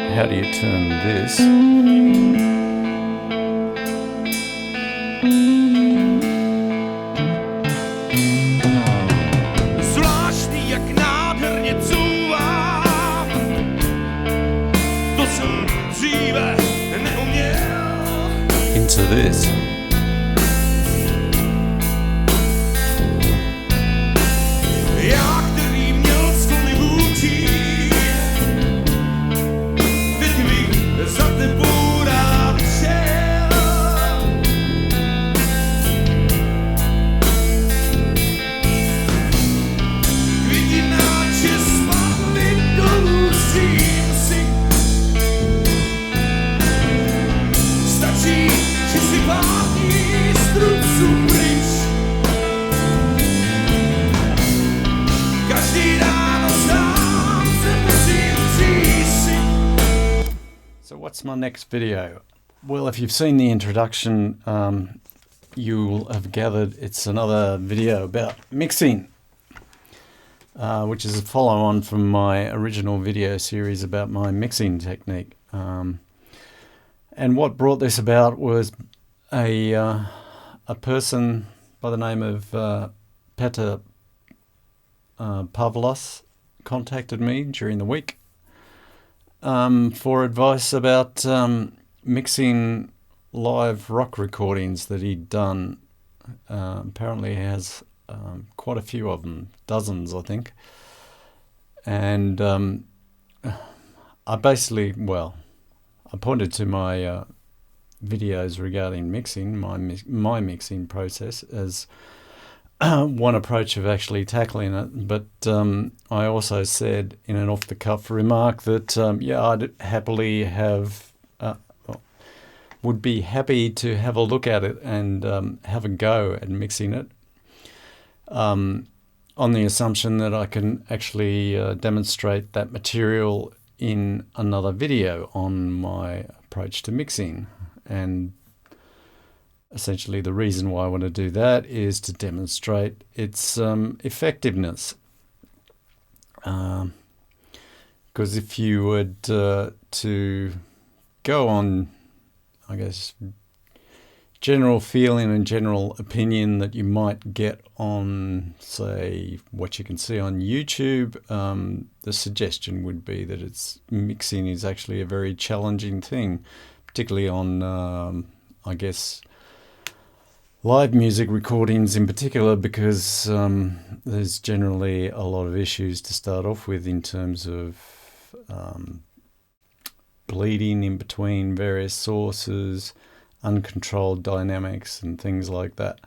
how do you turn this? Zvláštní, jak nádherně couvám, to jsem dříve neuměl. Into this. Já, který měl sklony vůči, teď bych za tebou rád šel. Květináče spadly dolů, zím si. Stačí, že si pátí z truců pryč. So what's my next video? Well, if you've seen the introduction, you'll have gathered it's another video about mixing, which is a follow-on from my original video series about my mixing technique. And what brought this about was a person by the name of Peter Pavlos contacted me during the week for advice about mixing live rock recordings that he'd done. Apparently he has quite a few of them, dozens I think. And I basically, I pointed to my videos regarding mixing, my mixing process as one approach of actually tackling it, but I also said in an off-the-cuff remark that I'd happily would be happy to have a look at it and have a go at mixing it, on the assumption that I can actually demonstrate that material in another video on my approach to mixing. And essentially the reason why I want to do that is to demonstrate its effectiveness. Because if you were to go on, I guess, general feeling and general opinion that you might get on, say, what you can see on YouTube, the suggestion would be that mixing is actually a very challenging thing, particularly on, I guess, live music recordings in particular, because there's generally a lot of issues to start off with in terms of bleeding in between various sources, uncontrolled dynamics and things like that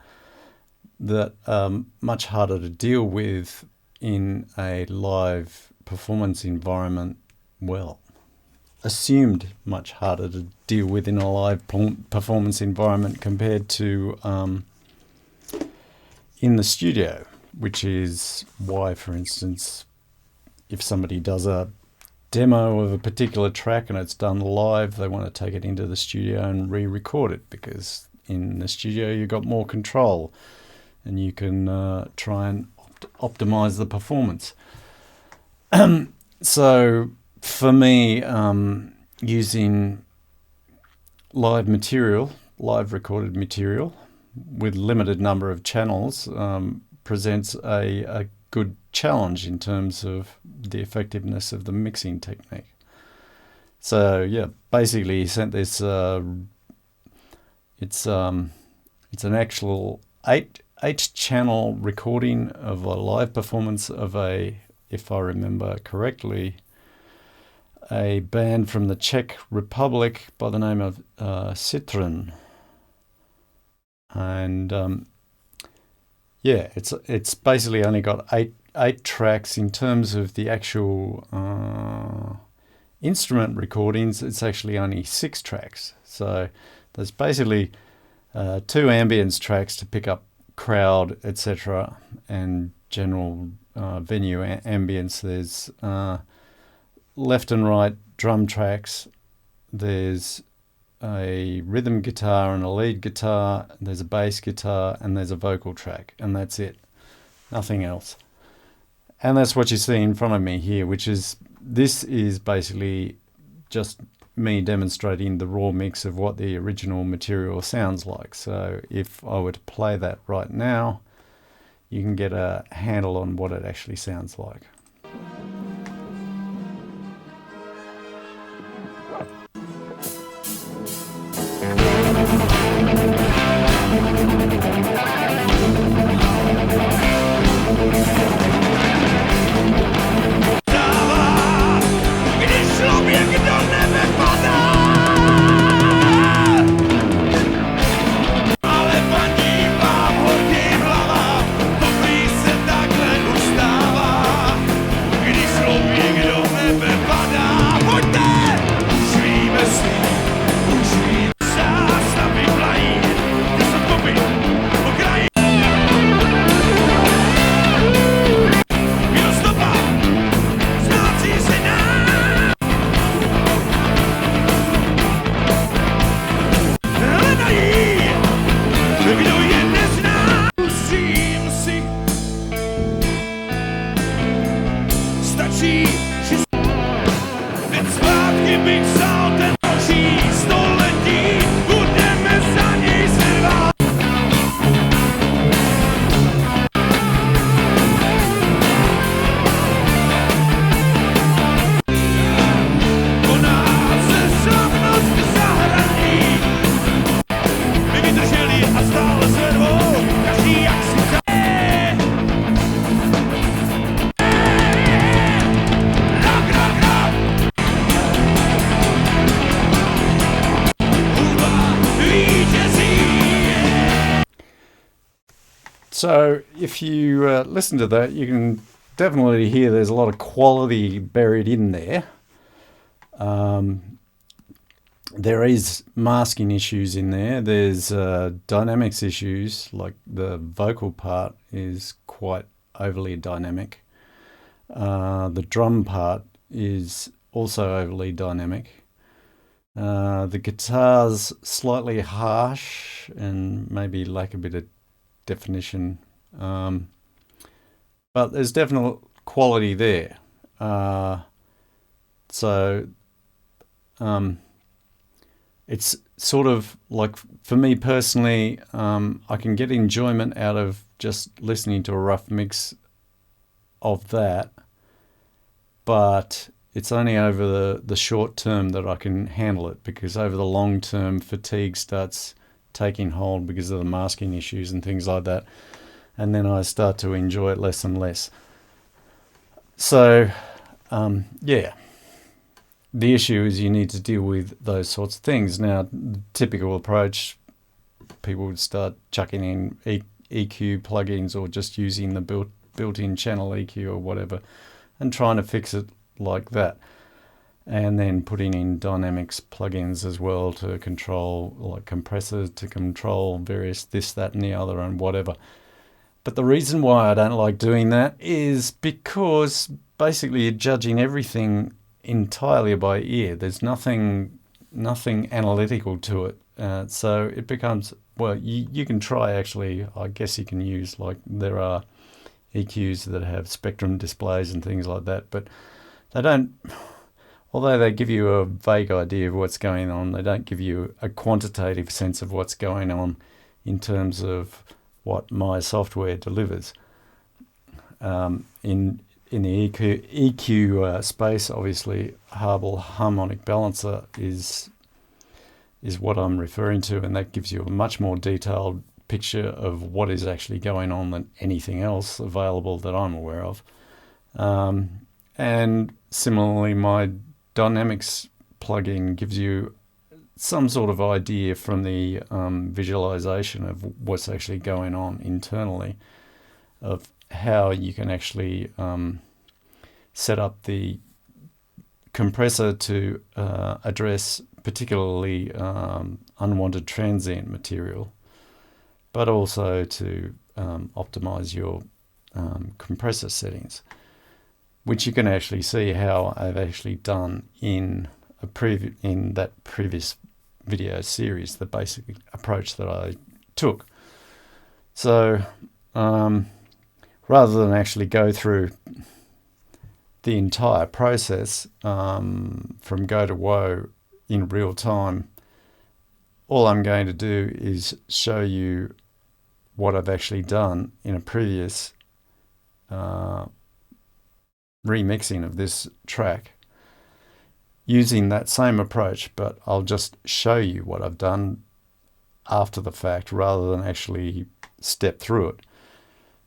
are much harder to deal with in a live performance environment. Well, assumed much harder to deal with in a live performance environment compared to in the studio, which is why, for instance, if somebody does a demo of a particular track and it's done live, they want to take it into the studio and re-record it, because in the studio you've got more control and you can try and optimize the performance. So for me, using live recorded material with limited number of channels presents a good challenge in terms of the effectiveness of the mixing technique. So yeah, basically he sent this, it's an actual eight channel recording of a live performance of if I remember correctly, a band from the Czech Republic by the name of Citron. And it's basically only got eight tracks. In terms of the actual instrument recordings, it's actually only 6 tracks. So there's basically 2 ambience tracks to pick up crowd, etc., and general venue ambience. There's left and right drum tracks. There's a rhythm guitar and a lead guitar. There's a bass guitar and there's a vocal track, and that's it. Nothing else. And that's what you see in front of me here, this is basically just me demonstrating the raw mix of what the original material sounds like. So if I were to play that right now, you can get a handle on what it actually sounds like. So if you listen to that, you can definitely hear there's a lot of quality buried in there. There is masking issues in there. There's dynamics issues, like the vocal part is quite overly dynamic. The drum part is also overly dynamic. The guitar's slightly harsh and maybe lack a bit of definition, but there's definite quality there. It's sort of like, for me personally, I can get enjoyment out of just listening to a rough mix of that, but it's only over the short term that I can handle it, because over the long term, fatigue starts taking hold because of the masking issues and things like that, and then I start to enjoy it less and less. So yeah, the issue is you need to deal with those sorts of things. Now, the typical approach, people would start chucking in EQ plugins or just using the built-in channel EQ or whatever and trying to fix it like that, and then putting in dynamics plugins as well to control, like compressors to control various this, that and the other and whatever. But the reason why I don't like doing that is because basically you're judging everything entirely by ear. There's nothing analytical to it. So it becomes, well, you can try, actually, I guess you can use, like, there are EQs that have spectrum displays and things like that, but they don't, although they give you a vague idea of what's going on, they don't give you a quantitative sense of what's going on in terms of what my software delivers. In the EQ space, obviously, Harbel Harmonic Balancer is what I'm referring to, and that gives you a much more detailed picture of what is actually going on than anything else available that I'm aware of. And similarly, my Dynamics plugin gives you some sort of idea from the visualization of what's actually going on internally, of how you can actually set up the compressor to address particularly unwanted transient material, but also to optimize your compressor settings, which you can actually see how I've actually done in that previous video series, the basic approach that I took. So rather than actually go through the entire process from go to woe in real time, all I'm going to do is show you what I've actually done in a previous remixing of this track using that same approach, but I'll just show you what I've done after the fact rather than actually step through it.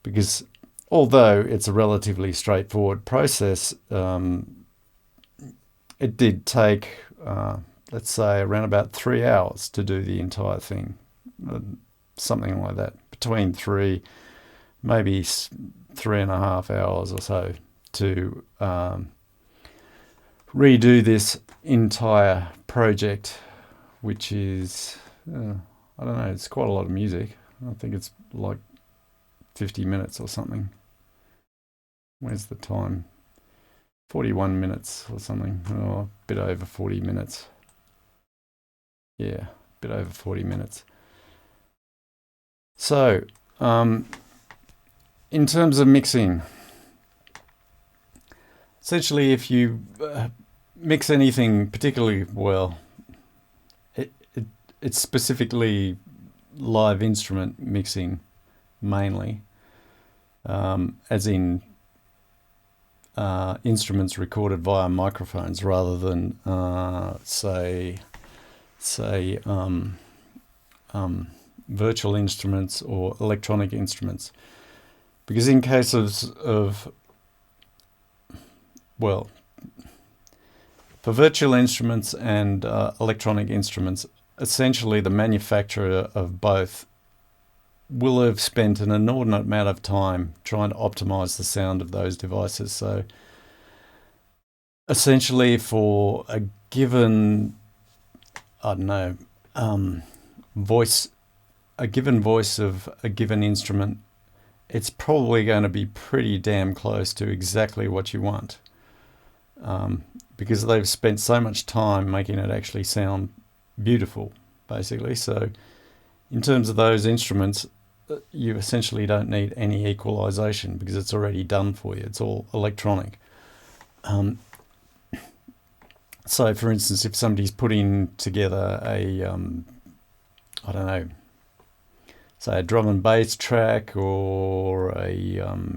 Because although it's a relatively straightforward process, it did take, let's say, around about 3 hours to do the entire thing. Something like that. Between 3, maybe 3.5 hours or so to redo this entire project, which is, I don't know, it's quite a lot of music. I think it's like 50 minutes or something. Where's the time? 41 minutes or something. Oh, a bit over 40 minutes. Yeah, a bit over 40 minutes. So, in terms of mixing, essentially if you mix anything particularly well, it's specifically live instrument mixing mainly, as in instruments recorded via microphones rather than say virtual instruments or electronic instruments. Because in cases of well, for virtual instruments and electronic instruments, essentially the manufacturer of both will have spent an inordinate amount of time trying to optimize the sound of those devices. So essentially for a given, I don't know, a given voice of a given instrument, it's probably going to be pretty damn close to exactly what you want. Because they've spent so much time making it actually sound beautiful, basically. So in terms of those instruments, you essentially don't need any equalization because it's already done for you. It's all electronic. So for instance, if somebody's putting together a, I don't know, say a drum and bass track or a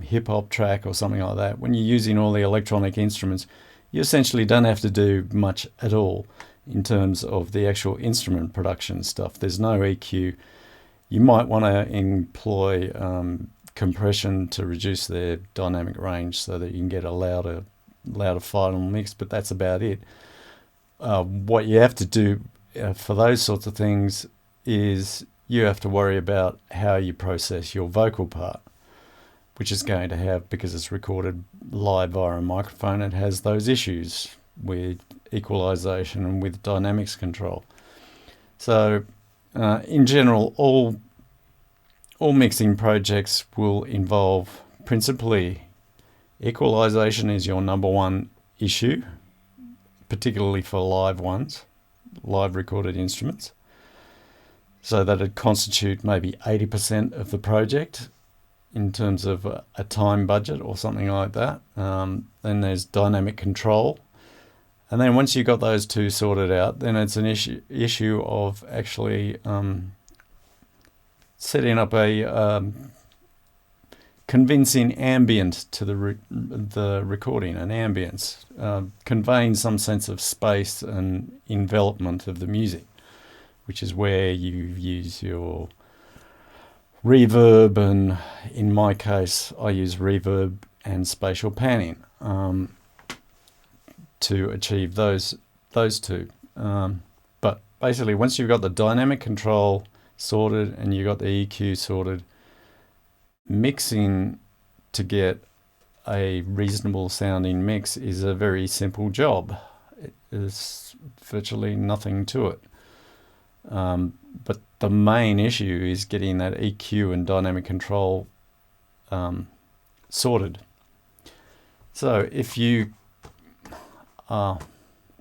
hip hop track or something like that, when you're using all the electronic instruments, you essentially don't have to do much at all in terms of the actual instrument production stuff. There's no EQ. You might want to employ compression to reduce their dynamic range so that you can get a louder final mix, but that's about it. What you have to do for those sorts of things is you have to worry about how you process your vocal part, which is going to have, because it's recorded live via a microphone, it has those issues with equalization and with dynamics control. So in general, all mixing projects will involve principally equalization is your number one issue, particularly for live ones, live recorded instruments, so that it constitute maybe 80% of the project in terms of a time budget or something like that. Then there's dynamic control. And then once you've got those two sorted out, then it's an issue of actually setting up a convincing ambient to the recording, an ambience, conveying some sense of space and envelopment of the music, which is where you use your reverb, and in my case I use reverb and spatial panning to achieve those two. But basically once you've got the dynamic control sorted and you've got the EQ sorted, mixing to get a reasonable sounding mix is a very simple job. There's virtually nothing to it. But the main issue is getting that EQ and dynamic control sorted. So if you, what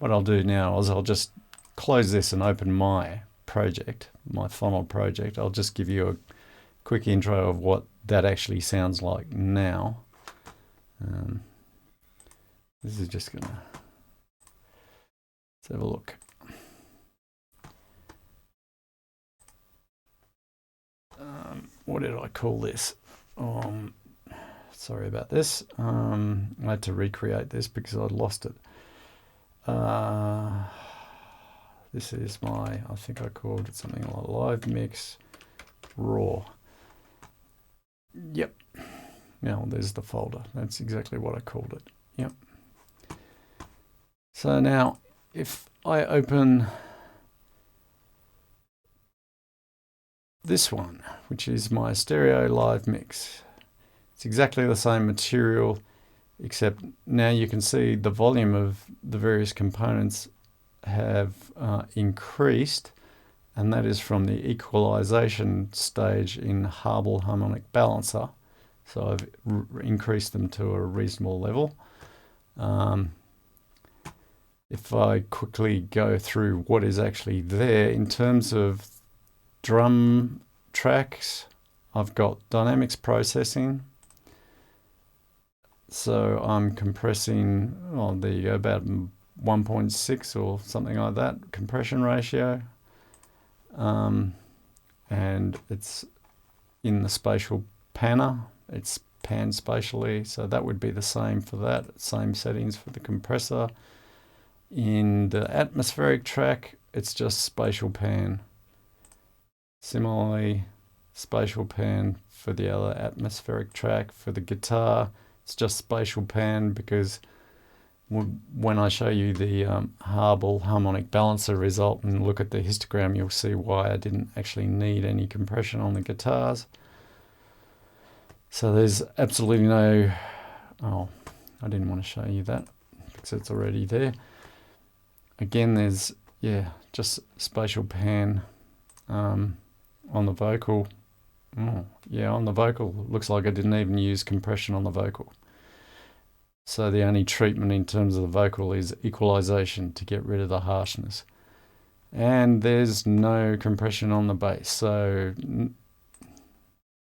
I'll do now is I'll just close this and open my project, my funnel project. I'll just give you a quick intro of what that actually sounds like now. This is just gonna, let's have a look. What did I call this? Sorry about this. I had to recreate this because I'd lost it. This is my, I think I called it something like live mix raw. Yep. Now there's the folder. That's exactly what I called it. Yep. So now if I open this one, which is my stereo live mix, it's exactly the same material, except now you can see the volume of the various components have increased, and that is from the equalization stage in Harbel harmonic balancer. So I've increased them to a reasonable level. If I quickly go through what is actually there in terms of drum tracks, I've got dynamics processing. So I'm compressing, oh, there you go, about 1.6 or something like that, compression ratio. And it's in the spatial panner. It's panned spatially, so that would be the same for that. Same settings for the compressor. In the atmospheric track, it's just spatial pan. Similarly, spatial pan for the other atmospheric track. For the guitar, it's just spatial pan, because when I show you the Harbel harmonic balancer result and look at the histogram, you'll see why I didn't actually need any compression on the guitars. So there's absolutely no, oh, I didn't want to show you that because it's already there. Again, there's, yeah, just spatial pan on the vocal. Oh, yeah, on the vocal, looks like I didn't even use compression on the vocal. So the only treatment in terms of the vocal is equalization to get rid of the harshness. And there's no compression on the bass. So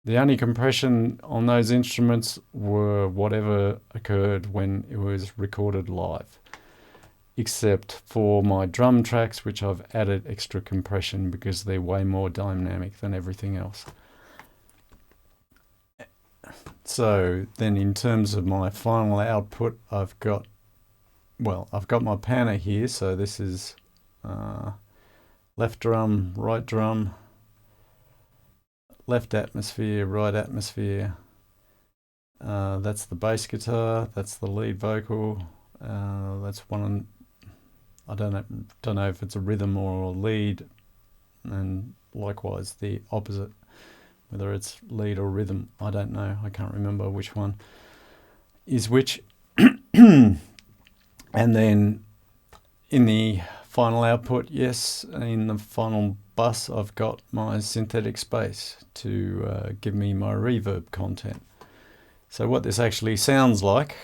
the only compression on those instruments were whatever occurred when it was recorded live, except for my drum tracks, which I've added extra compression because they're way more dynamic than everything else. So then in terms of my final output, I've got my panner here. So this is left drum, right drum, left atmosphere, right atmosphere. That's the bass guitar, that's the lead vocal, that's one, I don't know if it's a rhythm or a lead, and likewise the opposite. Whether it's lead or rhythm, I don't know. I can't remember which one is which. And then in the final output, yes, in the final bus, I've got my synthetic space to give me my reverb content. So what this actually sounds like,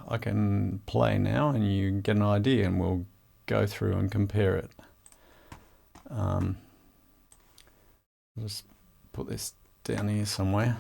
I can play now and you get an idea, and we'll go through and compare it. I'll just put this down here somewhere.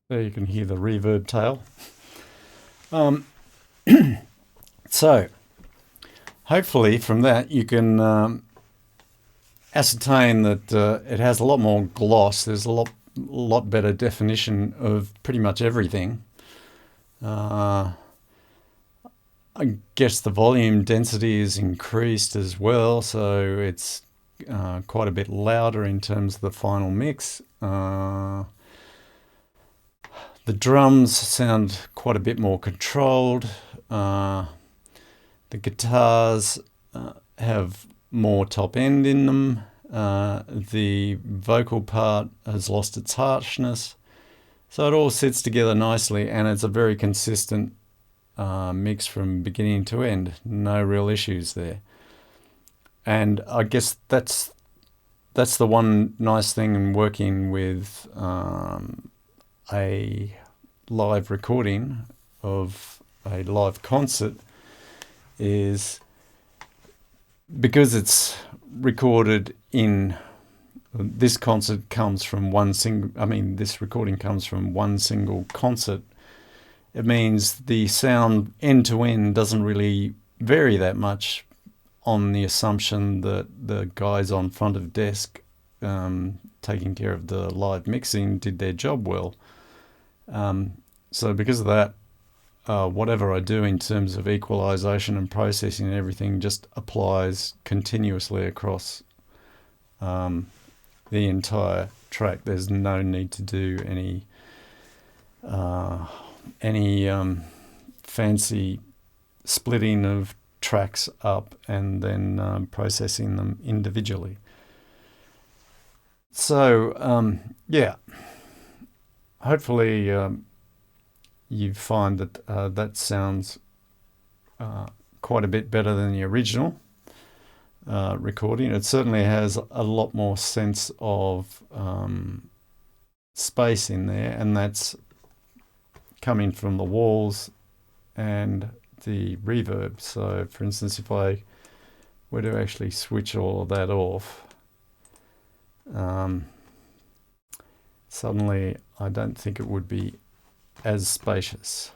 There you can hear the reverb tail. So hopefully from that you can ascertain that it has a lot more gloss. There's a lot better definition of pretty much everything. I guess the volume density is increased as well, so it's quite a bit louder in terms of the final mix. The drums sound quite a bit more controlled. The guitars have more top end in them. The vocal part has lost its harshness. So it all sits together nicely, and it's a very consistent mix from beginning to end. No real issues there. And I guess that's the one nice thing in working with a live recording of a live concert is because it's recorded in this concert comes from one single, this recording comes from one single concert. It means the sound end to end doesn't really vary that much on the assumption that the guys on front of desk taking care of the live mixing did their job well. So because of that, whatever I do in terms of equalization and processing and everything just applies continuously across the entire track. There's no need to do any fancy splitting of tracks up and then processing them individually. So yeah, hopefully you find that that sounds quite a bit better than the original recording. It certainly has a lot more sense of space in there, and that's coming from the walls and the reverb. So for instance, if I were to actually switch all of that off, suddenly I don't think it would be as spacious.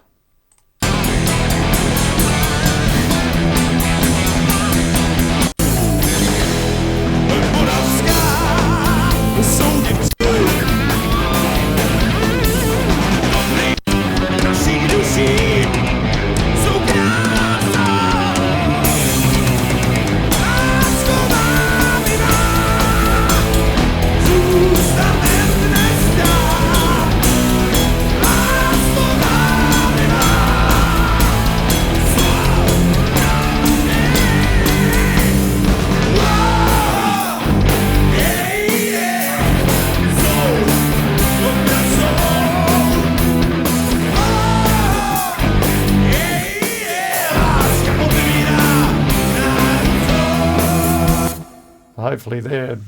Hopefully there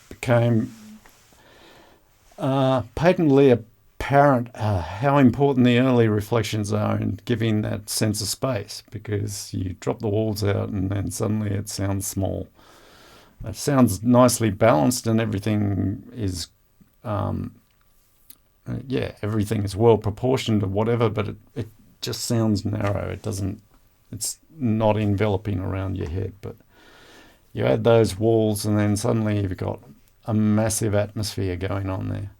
became patently apparent how important the early reflections are in giving that sense of space, because you drop the walls out and then suddenly it sounds small. It sounds nicely balanced and everything is everything is well proportioned or whatever, but it just sounds narrow. It's not enveloping around your head. But you add those walls and then suddenly you've got a massive atmosphere going on there,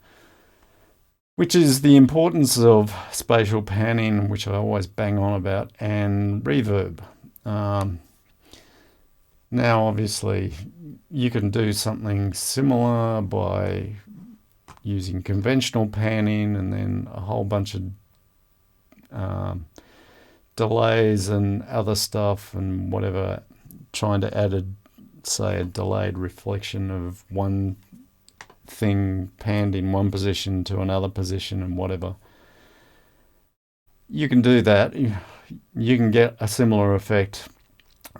which is the importance of spatial panning, which I always bang on about, and reverb. Now, obviously, you can do something similar by using conventional panning and then a whole bunch of delays and other stuff and whatever, trying to add a delayed reflection of one thing panned in one position to another position and whatever. You can do that. You can get a similar effect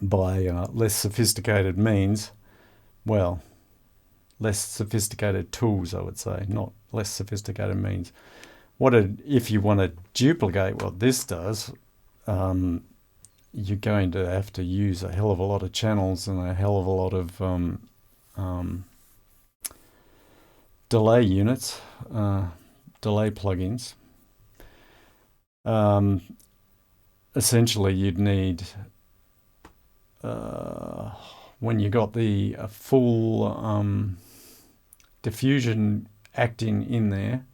by less sophisticated means. Well, less sophisticated tools, I would say, not less sophisticated means. If you want to duplicate what this does, you're going to have to use a hell of a lot of channels and a hell of a lot of delay units, delay plugins, essentially you'd need, when you got the full diffusion acting in there,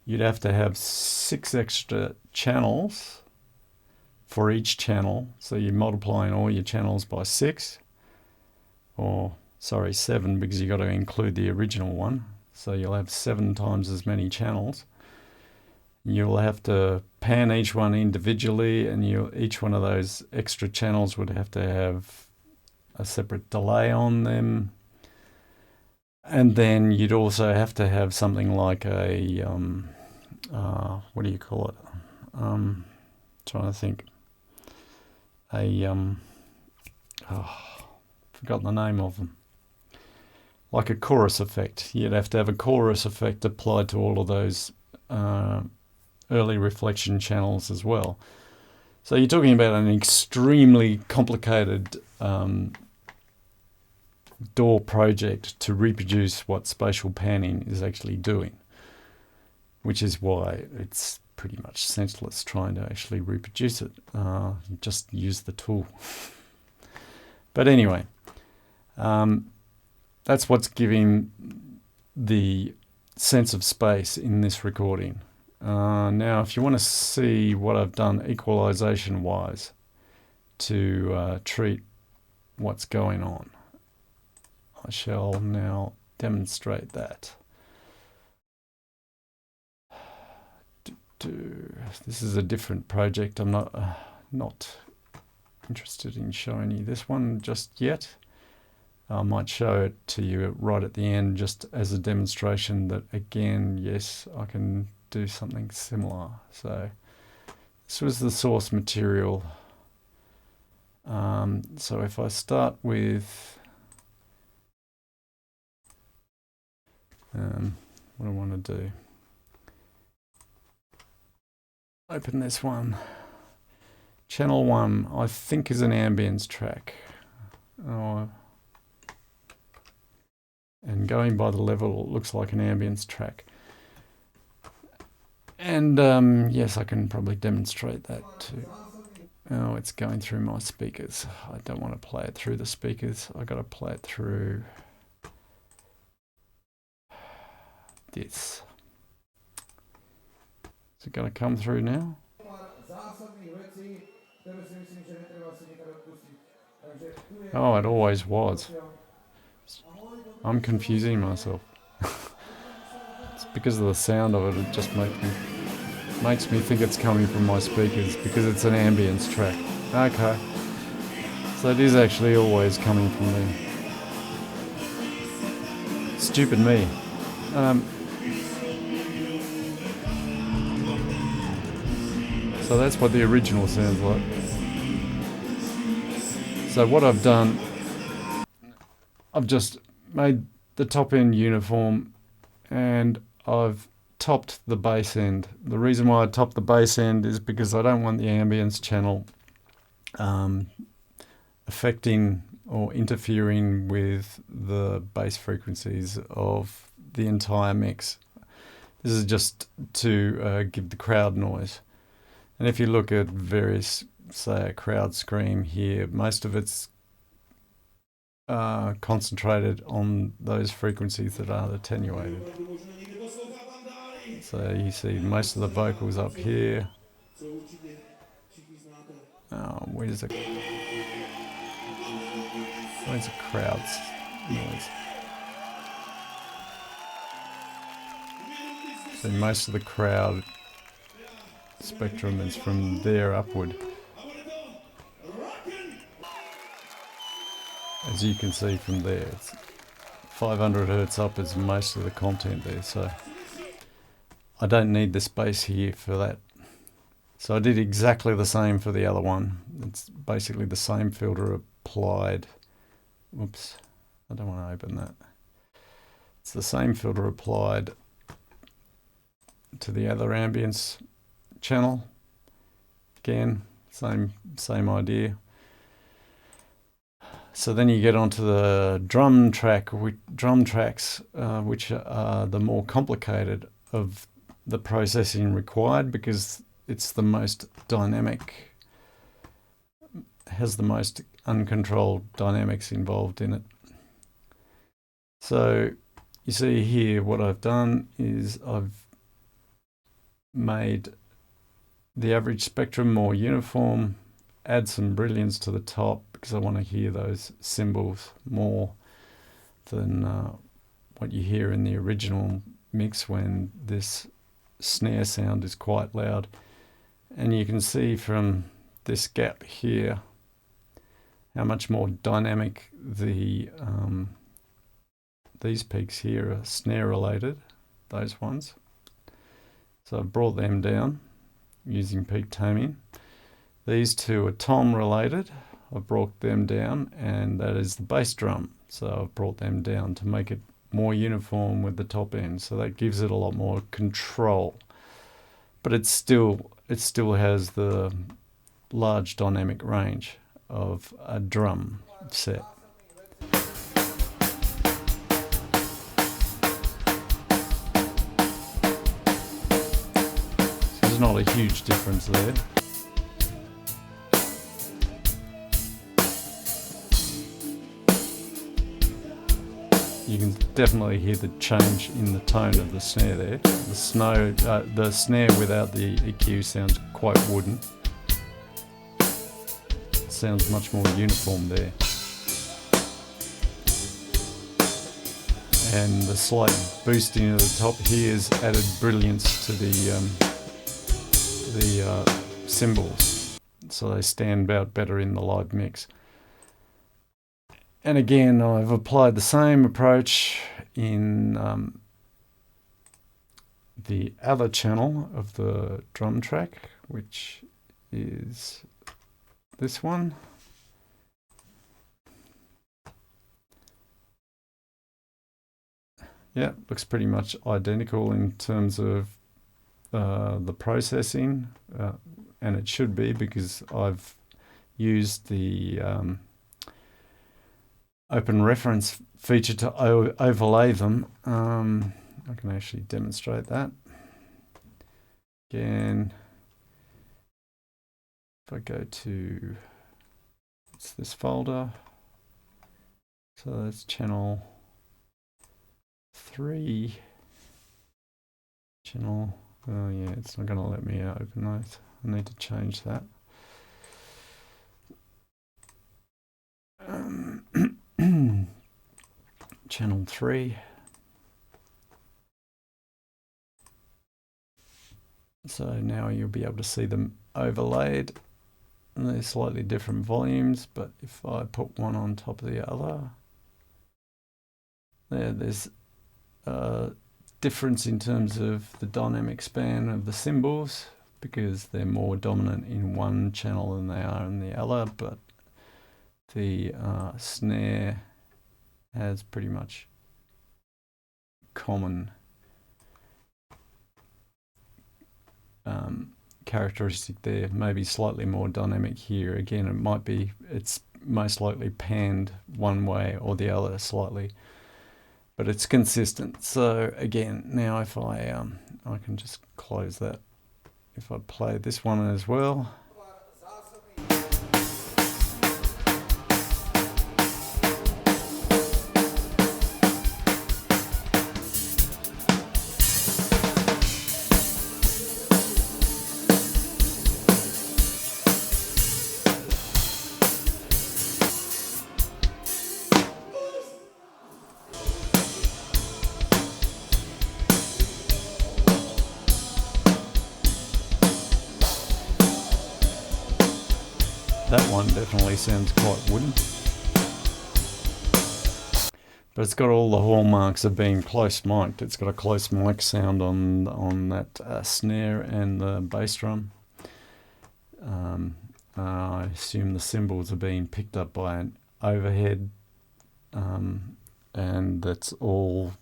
you'd have to have 6 extra channels for each channel. So you're multiplying all your channels by 6, or sorry, 7, because you've got to include the original one. So you'll have 7 times as many channels. You'll have to pan each one individually, and each one of those extra channels would have to have a separate delay on them. And then you'd also have to have something like a, what do you call it? Trying to think. Forgotten the name of them. Like a chorus effect. You'd have to have a chorus effect applied to all of those early reflection channels as well. So you're talking about an extremely complicated DAW project to reproduce what spatial panning is actually doing, which is why it's pretty much senseless trying to actually reproduce it. Just use the tool. But anyway, that's what's giving the sense of space in this recording. Now, if you want to see what I've done equalization-wise to treat what's going on, I shall now demonstrate that. This is a different project. I'm not interested in showing you this one just yet. I might show it to you right at the end, just as a demonstration that, again, yes, I can do something similar. So this was the source material. So if I start with what I want to do, open this one. Channel 1, I think, is an ambience track. And going by the level, it looks like an ambience track. And yes, I can probably demonstrate that too. Oh, it's going through my speakers. I don't want to play it through the speakers. I've got to play it through this. Is it going to come through now? Oh, it always was. I'm confusing myself. It's because of the sound of it. It just makes me think it's coming from my speakers because it's an ambience track. Okay. So it is actually always coming from there. Stupid me. So that's what the original sounds like. So what I've done, I've just made the top end uniform and I've topped the bass end. The reason why I topped the bass end is because I don't want the ambience channel affecting or interfering with the bass frequencies of the entire mix. This is just to give the crowd noise. And if you look at various, say, a crowd scream here, most of it's concentrated on those frequencies that are attenuated. So you see most of the vocals up here. Where's the crowd's noise? So most of the crowd spectrum is from there upward. As you can see from there, it's 500 hertz up is most of the content there, so I don't need the space here for that. So I did exactly the same for the other one. It's basically the same filter applied. Whoops, I don't want to open that. It's the same filter applied to the other ambience channel. Again, same idea. So then you get onto the drum tracks, which are the more complicated of the processing required, because it's the most dynamic, has the most uncontrolled dynamics involved in it. So you see here what I've done is I've made the average spectrum more uniform, add some brilliance to the top because I want to hear those cymbals more than what you hear in the original mix when this snare sound is quite loud. And you can see from this gap here how much more dynamic the these peaks here are snare related, those ones. So I've brought them down using peak taming. These two are tom related. I've brought them down, and that is the bass drum. So I've brought them down to make it more uniform with the top end. So that gives it a lot more control. But it still has the large dynamic range of a drum set. There's not a huge difference there. You can definitely hear the change in the tone of the snare there. The snare without the EQ sounds quite wooden. It sounds much more uniform there. And the slight boosting of the top here has added brilliance to the cymbals, so they stand out better in the live mix. And again, I've applied the same approach in the other channel of the drum track, which is this one. Yeah, looks pretty much identical in terms of the processing, and it should be because I've used the open reference feature to overlay them. I can actually demonstrate that. Again, if I go to, it's this folder, so that's channel 3, channel, oh yeah, it's not going to let me open those. I need to change that. Channel 3. So now you'll be able to see them overlaid. And they're slightly different volumes, but if I put one on top of the other, there's a difference in terms of the dynamic span of the cymbals because they're more dominant in one channel than they are in the other, but the snare has pretty much common characteristic there, maybe slightly more dynamic here. Again, it might be, it's most likely panned one way or the other slightly, but it's consistent. So again, now if I can just close that. If I play this one as well. That one definitely sounds quite wooden. But it's got all the hallmarks of being close mic'd. It's got a close mic sound on that snare and the bass drum. I assume the cymbals are being picked up by an overhead, and that's all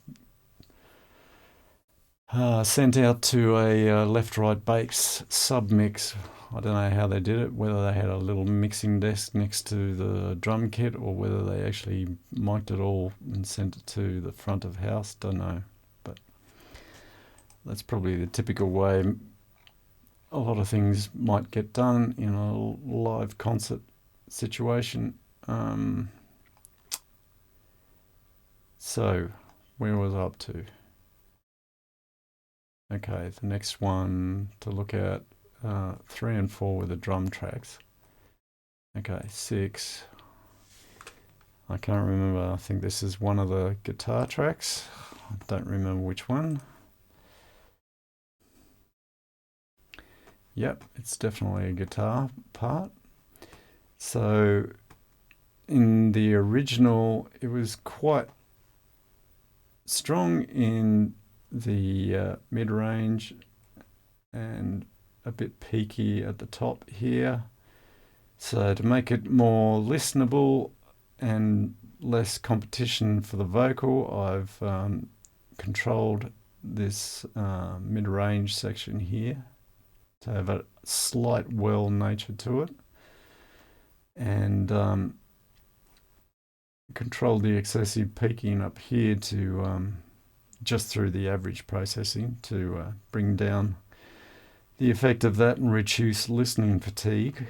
sent out to a left-right bass submix. I don't know how they did it, whether they had a little mixing desk next to the drum kit or whether they actually mic'd it all and sent it to the front of house, don't know. But that's probably the typical way a lot of things might get done in a live concert situation. So, where was I up to? Okay, the next one to look at, 3 and 4 were the drum tracks. Okay, 6. I can't remember. I think this is one of the guitar tracks. I don't remember which one. Yep, it's definitely a guitar part. So in the original, it was quite strong in the mid-range and a bit peaky at the top here. So to make it more listenable and less competition for the vocal, I've controlled this mid-range section here to have a slight well nature to it, and control the excessive peaking up here to just through the average processing to bring down the effect of that and reduce listening fatigue,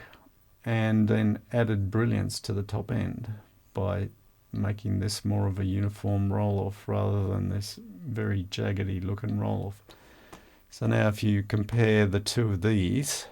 and then added brilliance to the top end by making this more of a uniform roll-off rather than this very jaggedy looking roll-off. So now if you compare the two of these,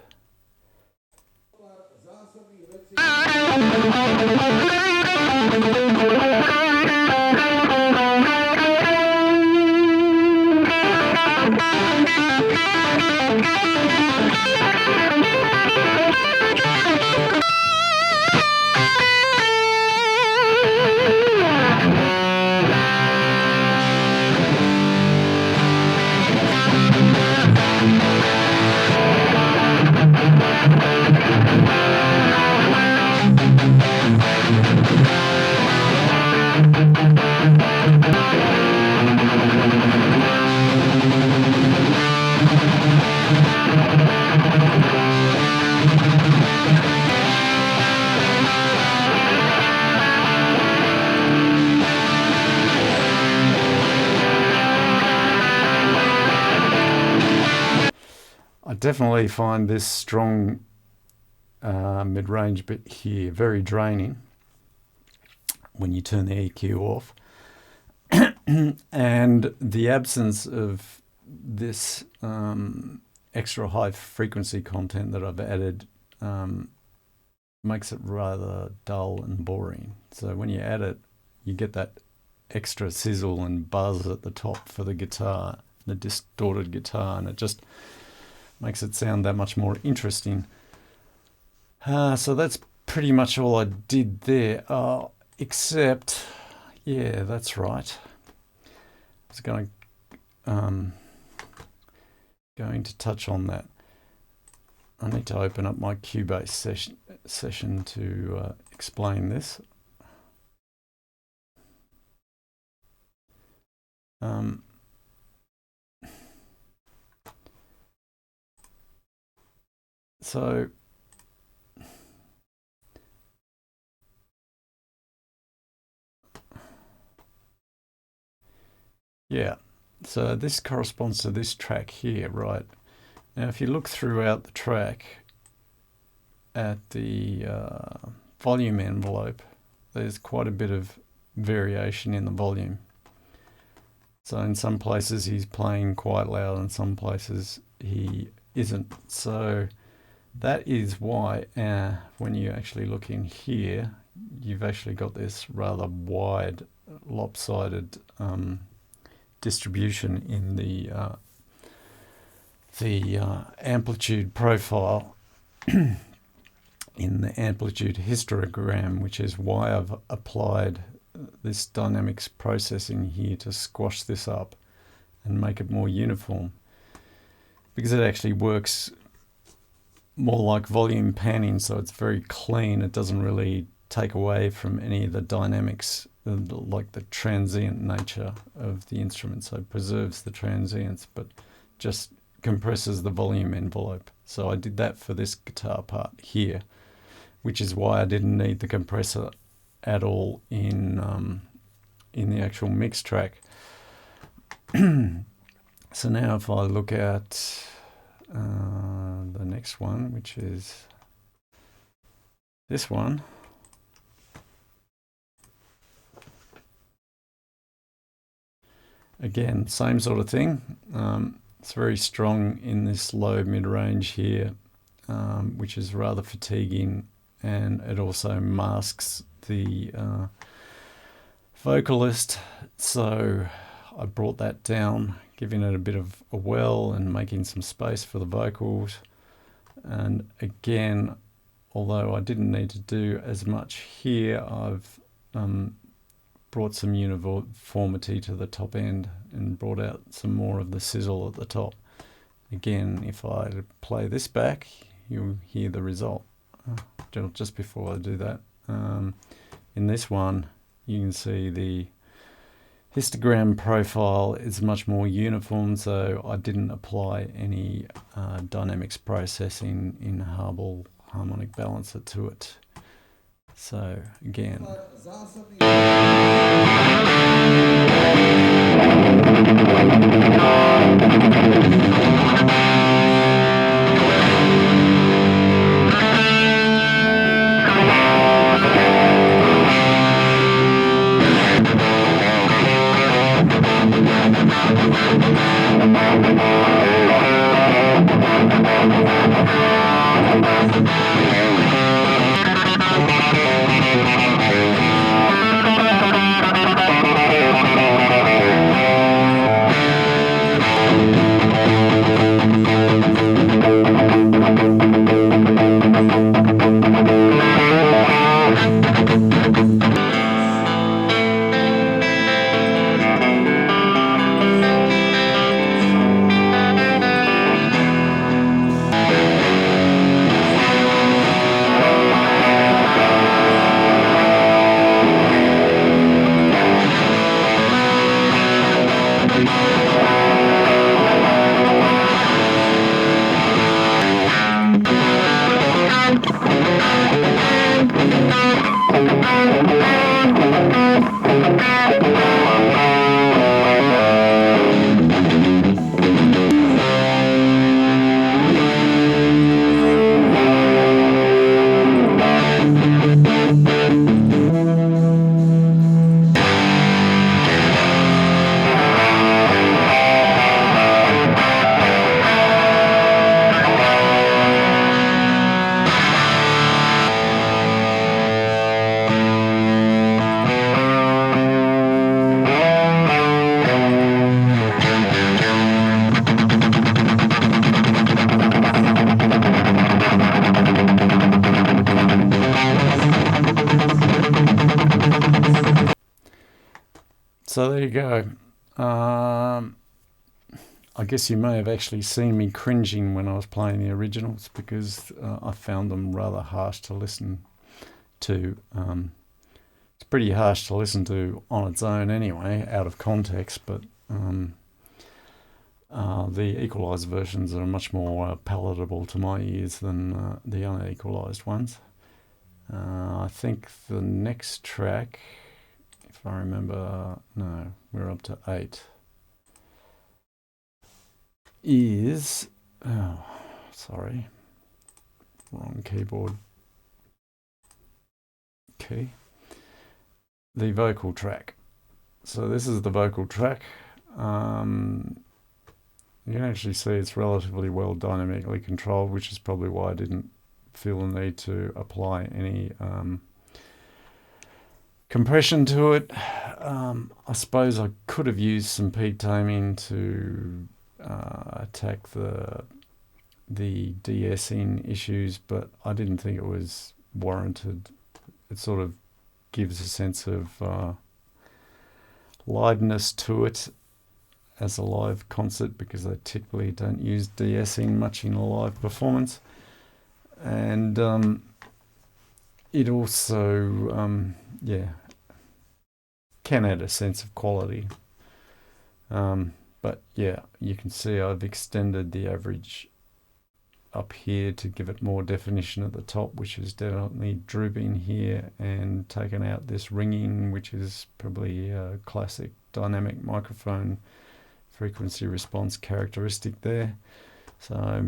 I definitely find this strong mid-range bit here very draining when you turn the EQ off. And the absence of this extra high frequency content that I've added makes it rather dull and boring. So when you add it, you get that extra sizzle and buzz at the top for the guitar, the distorted guitar, and it just makes it sound that much more interesting. So that's pretty much all I did there, except, yeah, that's right. I was going to touch on that. I need to open up my Cubase session to explain this. So yeah, so this corresponds to this track here, right? Now if you look throughout the track at the volume envelope, there's quite a bit of variation in the volume. So in some places he's playing quite loud, and some places he isn't. So that is why when you actually look in here, you've actually got this rather wide, lopsided distribution in the amplitude profile in the amplitude histogram, which is why I've applied this dynamics processing here to squash this up and make it more uniform, because it actually works more like volume panning, so it's very clean. It doesn't really take away from any of the dynamics, like the transient nature of the instrument, so it preserves the transients but just compresses the volume envelope. So I did that for this guitar part here, which is why I didn't need the compressor at all in the actual mix track. So now if I look at the next one, which is this one. Again, same sort of thing. It's very strong in this low mid-range here, which is rather fatiguing, and it also masks the vocalist. So I brought that down, giving it a bit of a well and making some space for the vocals. And again, although I didn't need to do as much here, I've brought some uniformity to the top end and brought out some more of the sizzle at the top. Again, if I play this back, you'll hear the result. Just before I do that, in this one, you can see the histogram profile is much more uniform, so I didn't apply any dynamics processing in Hubble harmonic balancer to it. So again, so there you go. I guess you may have actually seen me cringing when I was playing the originals, because I found them rather harsh to listen to. It's pretty harsh to listen to on its own anyway, out of context, but the equalised versions are much more palatable to my ears than the unequalised ones. I think the next track, if I remember, no, we're up to 8, is, oh, sorry, wrong keyboard key, the vocal track. So this is the vocal track. You can actually see it's relatively well dynamically controlled, which is probably why I didn't feel the need to apply any compression to it. I suppose I could have used some peak taming to attack the de-essing issues, but I didn't think it was warranted. It sort of gives a sense of liveness to it as a live concert, because they typically don't use de-essing much in a live performance. And it also, can add a sense of quality. But yeah, you can see I've extended the average up here to give it more definition at the top, which is definitely drooping here, and taken out this ringing, which is probably a classic dynamic microphone frequency response characteristic there. So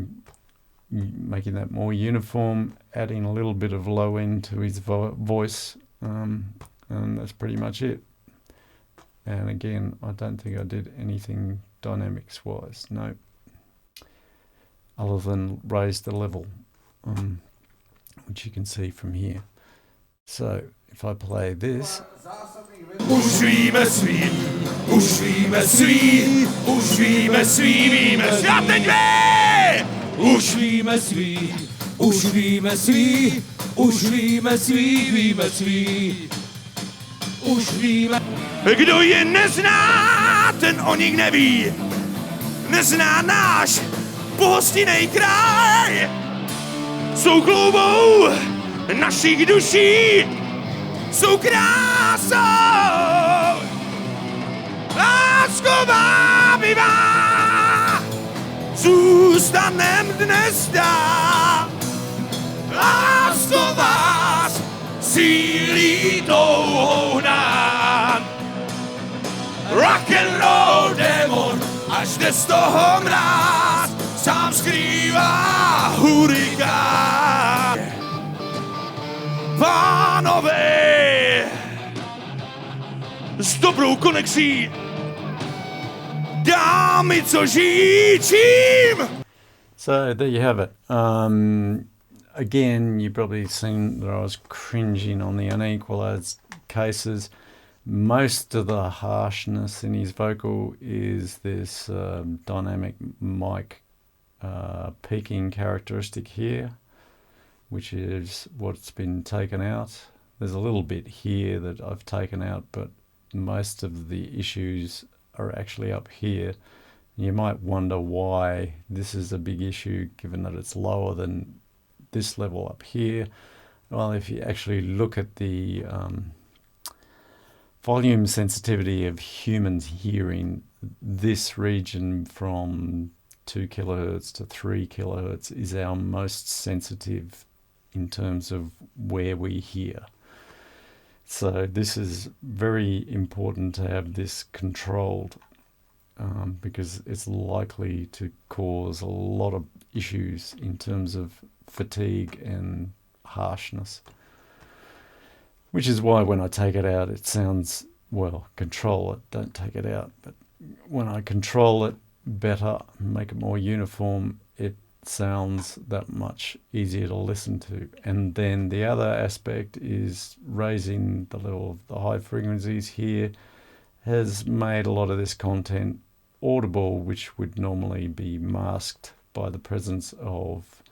making that more uniform, adding a little bit of low end to his voice, and that's pretty much it. And again, I don't think I did anything dynamics wise, no, other than raise the level, which you can see from here. So if I play this, Už víme svý, už víme svý, už víme svý, víme svý. A teď vy! Už víme svý, už víme svý, už víme svý, víme svý. Už víme. Kdo je nezná, ten o nich neví. Nezná náš pohostinný kraj. Jsou kloubou našich duší, jsou krásou. Lásko vábivá, zůstanem dnes dá. Lásko vás sílí touhou hnát. Rock and roll démon, až jde z toho mráz, sám skrývá hurikán. Pánové, s dobrou konexí, dámy, co žijí čím. So there you have it. Again, you've probably seen that I was cringing on the unequalized cases. Most of the harshness in his vocal is this dynamic mic peaking characteristic here, which is what's been taken out. There's a little bit here that I've taken out, but most of the issues are actually up here. You might wonder why this is a big issue, given that it's lower than this level up here. Well, if you actually look at the volume sensitivity of humans hearing, this region from 2 kilohertz to 3 kilohertz is our most sensitive in terms of where we hear. So this is very important to have this controlled, because it's likely to cause a lot of issues in terms of fatigue and harshness. Which is why when I take it out, it sounds, well, control it, don't take it out. But when I control it better, make it more uniform, it sounds that much easier to listen to. And then the other aspect is raising the level of the high frequencies here has made a lot of this content audible, which would normally be masked by the presence of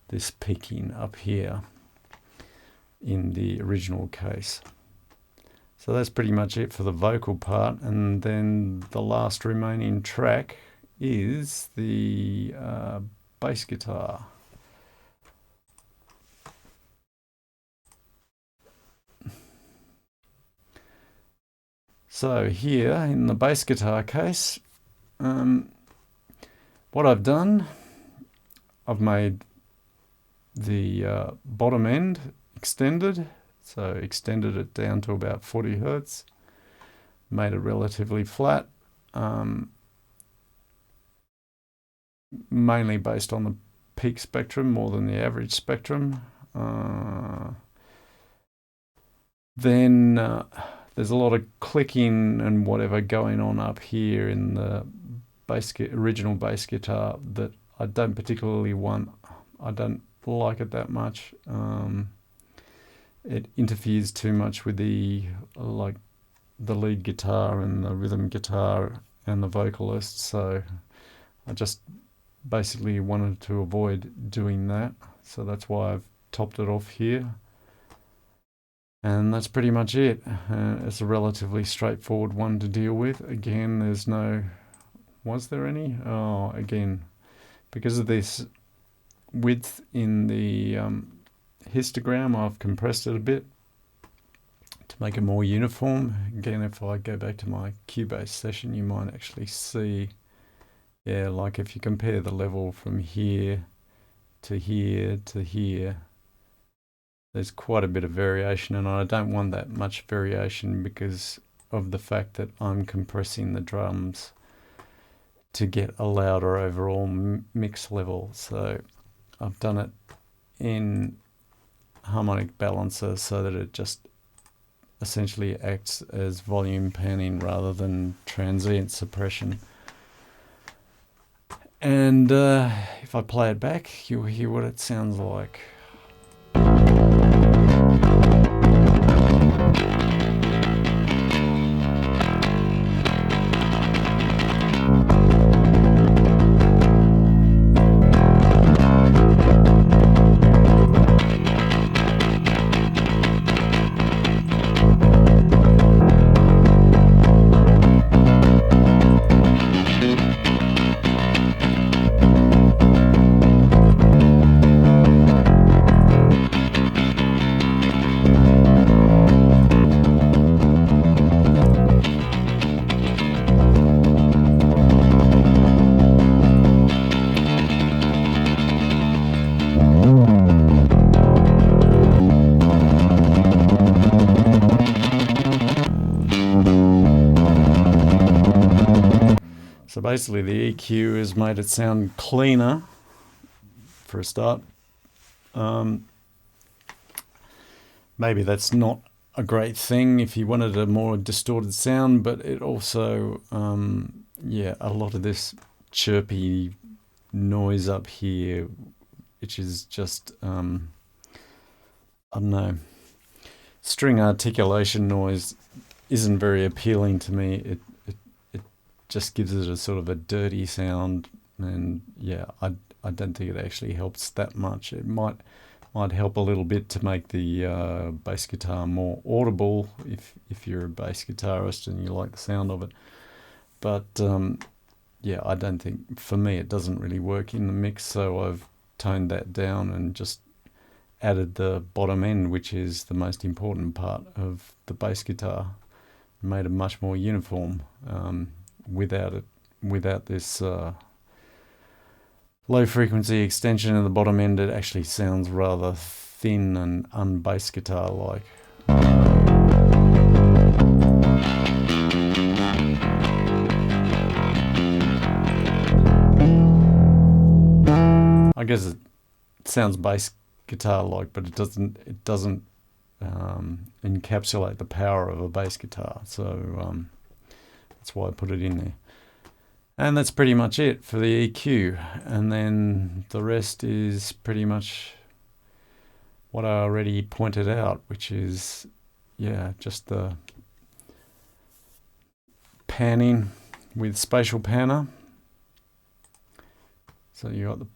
this peaking up here in the original case. So that's pretty much it for the vocal part, and then the last remaining track is the bass guitar. So here in the bass guitar case, what I've done, I've made the bottom end extended, so extended it down to about 40 hertz, made it relatively flat, mainly based on the peak spectrum more than the average spectrum. Then there's a lot of clicking and whatever going on up here in the original bass guitar that I don't particularly want. I don't like it that much. It interferes too much with the lead guitar and the rhythm guitar and the vocalist, so I just basically wanted to avoid doing that. So that's why I've topped it off here. And that's pretty much it. It's a relatively straightforward one to deal with. Again, there's no... Was there any? Oh, again, because of this width in the histogram, I've compressed it a bit to make it more uniform. Again, if I go back to my Cubase session, you might actually see, yeah, like if you compare the level from here to here to here, there's quite a bit of variation, and I don't want that much variation because of the fact that I'm compressing the drums to get a louder overall mix level. So I've done it in harmonic balancer so that it just essentially acts as volume panning rather than transient suppression. And if I play it back, you'll hear what it sounds like. So basically the EQ has made it sound cleaner for a start. Maybe that's not a great thing if you wanted a more distorted sound, but it also, a lot of this chirpy noise up here, which is just, I don't know, string articulation noise isn't very appealing to me. It just gives it a sort of a dirty sound, and I don't think it actually helps that much. It might help a little bit to make the bass guitar more audible if you're a bass guitarist and you like the sound of it. But I don't think, for me, it doesn't really work in the mix, so I've toned that down and just added the bottom end, which is the most important part of the bass guitar, made it much more uniform. Without this low frequency extension in the bottom end, it actually sounds rather thin and un-bass guitar like. I guess it sounds bass guitar like, but it doesn't encapsulate the power of a bass guitar. So that's why I put it in there. And that's pretty much it for the EQ. And then the rest is pretty much what I already pointed out, which is, just the panning with Spatial Panner. So you got the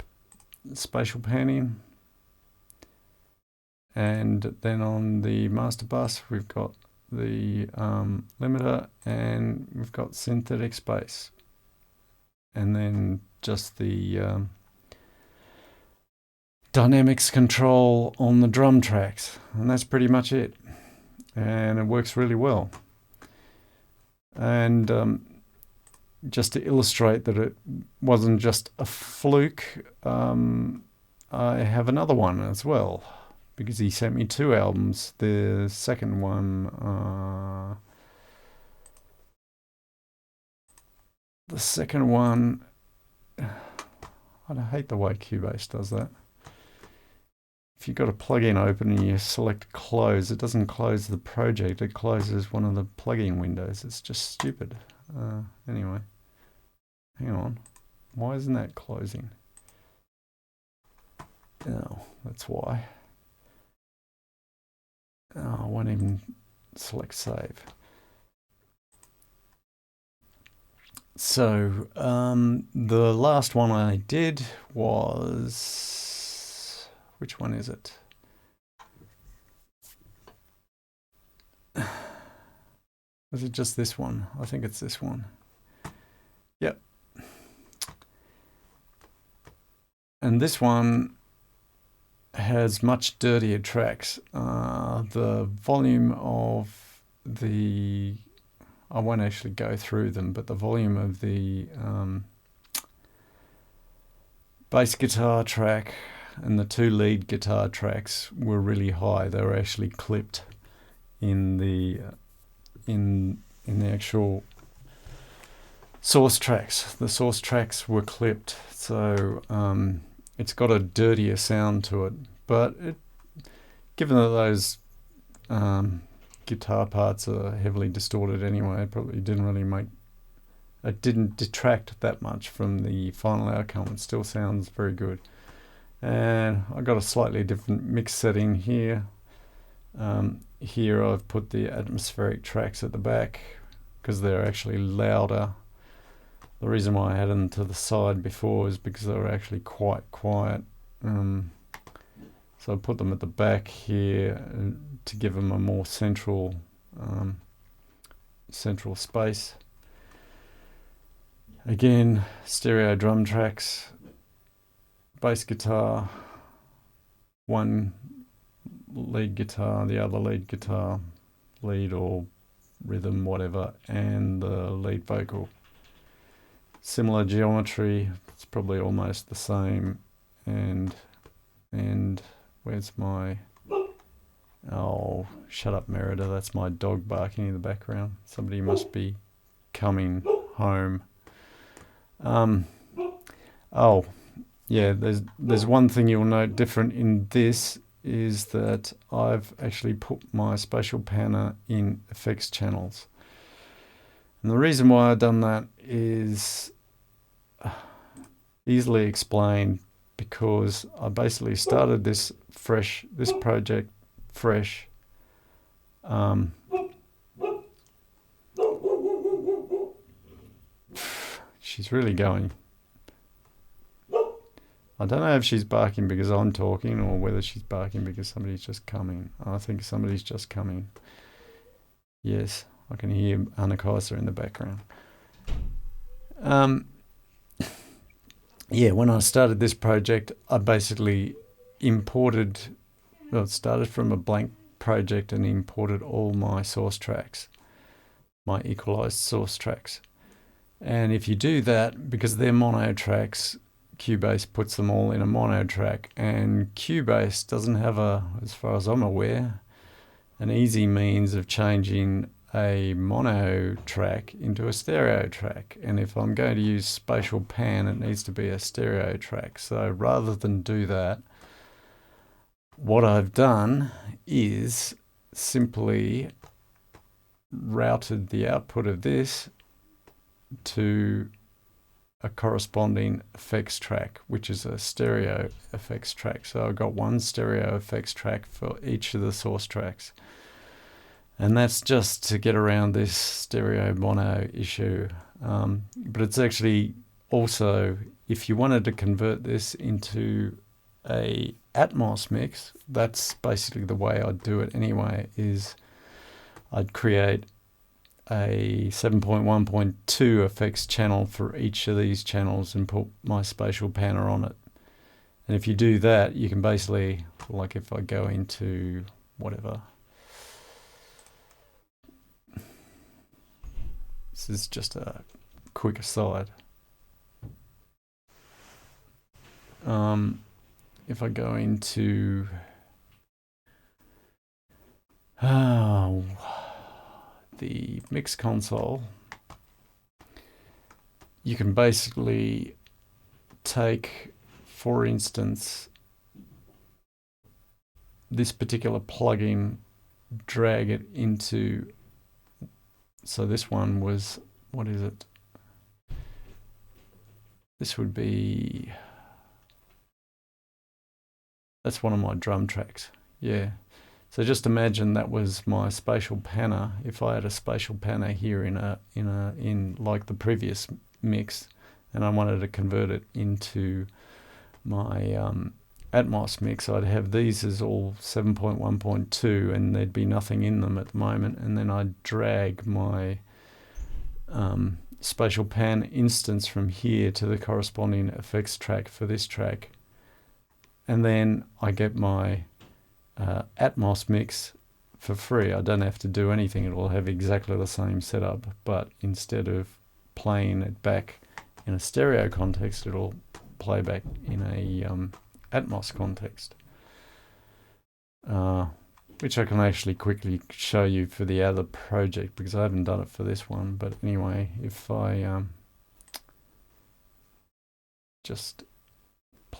spatial panning. And then on the master bus, we've got the limiter, and we've got synthetic space, and then just the dynamics control on the drum tracks, and that's pretty much it. And it works really well. And just to illustrate that it wasn't just a fluke, I have another one as well, because he sent me 2 albums. The second one, I hate the way Cubase does that. If you've got a plugin open and you select close, it doesn't close the project, it closes one of the plugin windows. It's just stupid. Anyway, hang on. Why isn't that closing? Oh, that's why. I won't even select save. So the last one I did was, which one is it? Was it just this one? I think it's this one. Yep. And this one has much dirtier tracks. The volume of the, I won't actually go through them, but the volume of the bass guitar track and the 2 lead guitar tracks were really high. They were actually clipped in the actual source tracks. The source tracks were clipped, so it's got a dirtier sound to it. But given that those guitar parts are heavily distorted anyway, it probably it didn't detract that much from the final outcome. It still sounds very good. And I got a slightly different mix setting here. Here I've put the atmospheric tracks at the back because they're actually louder. The reason why I had them to the side before is because they were actually quite quiet. So I put them at the back here to give them a more central space. Again, stereo drum tracks, bass guitar, one lead guitar, the other lead guitar, lead or rhythm, whatever, and the lead vocal. Similar geometry, it's probably almost the same. And where's my... Oh, shut up, Merida. That's my dog barking in the background. Somebody must be coming home. Oh, yeah, there's one thing you'll note different in this is that I've actually put my spatial panner in effects channels. And the reason why I've done that is easily explained because I basically started this project fresh. She's really going. I don't know if she's barking because I'm talking or whether she's barking because somebody's just coming. I think somebody's just coming. Yes, I can hear Anakisa in the background. Yeah, when I started this project, I basically started from a blank project and imported all my source tracks, my equalized source tracks. And if you do that, because they're mono tracks, Cubase puts them all in a mono track, and Cubase doesn't have as far as I'm aware, an easy means of changing a mono track into a stereo track. And if I'm going to use Spatial Pan, it needs to be a stereo track. So rather than do that, what I've done is simply routed the output of this to a corresponding effects track, which is a stereo effects track. So I've got one stereo effects track for each of the source tracks. And that's just to get around this stereo mono issue. But it's actually also, if you wanted to convert this into a Atmos mix, that's basically the way I'd do it anyway, is I'd create a 7.1.2 effects channel for each of these channels and put my spatial panner on it. And if you do that, you can basically, like if I go into whatever, this is just a quick aside. If I go into the mix console, you can basically take, for instance, this particular plugin, drag it into, so this one was, what is it? This would be, that's one of my drum tracks, yeah. So just imagine that was my spatial panner. If I had a spatial panner here in like the previous mix, and I wanted to convert it into my Atmos mix, I'd have these as all 7.1.2, and there'd be nothing in them at the moment. And then I'd drag my spatial pan instance from here to the corresponding effects track for this track, and then I get my Atmos mix for free. I don't have to do anything. It will have exactly the same setup, but instead of playing it back in a stereo context, it'll play back in a Atmos context, which I can actually quickly show you for the other project because I haven't done it for this one. But anyway, if I just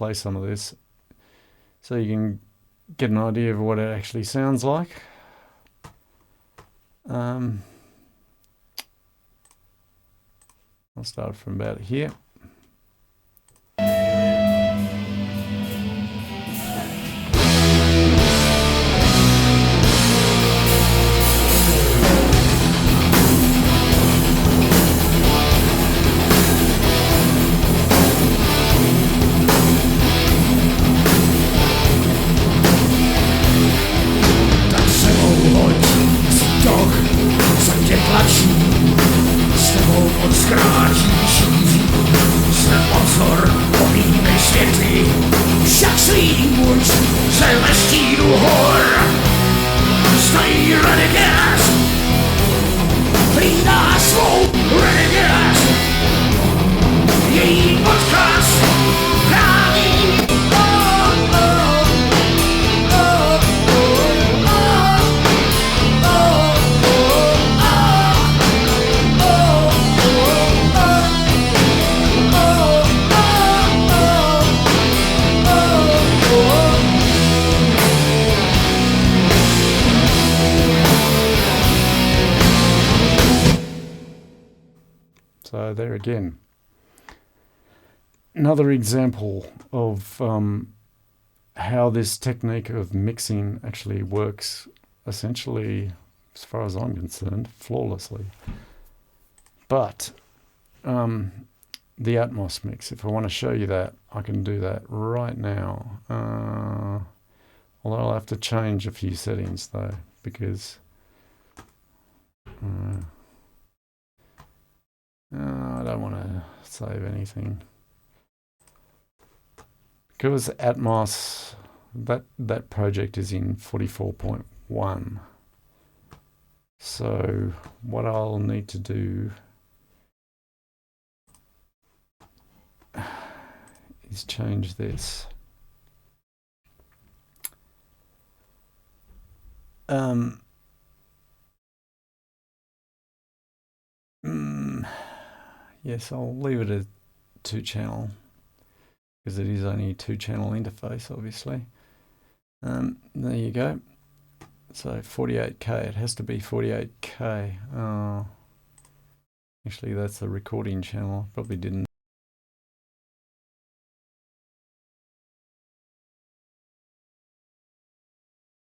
play some of this so you can get an idea of what it actually sounds like. I'll start from about here. So there again, another example of how this technique of mixing actually works, essentially, as far as I'm concerned, flawlessly. But the Atmos mix, if I want to show you that, I can do that right now. Although I'll have to change a few settings though, because I don't want to save anything. Because Atmos, that project is in 44.1. So what I'll need to do is change this. Yes, I'll leave it at 2-channel because it is only a 2-channel interface, obviously. There you go. So 48K, it has to be 48K. Oh, actually, that's the recording channel. Probably didn't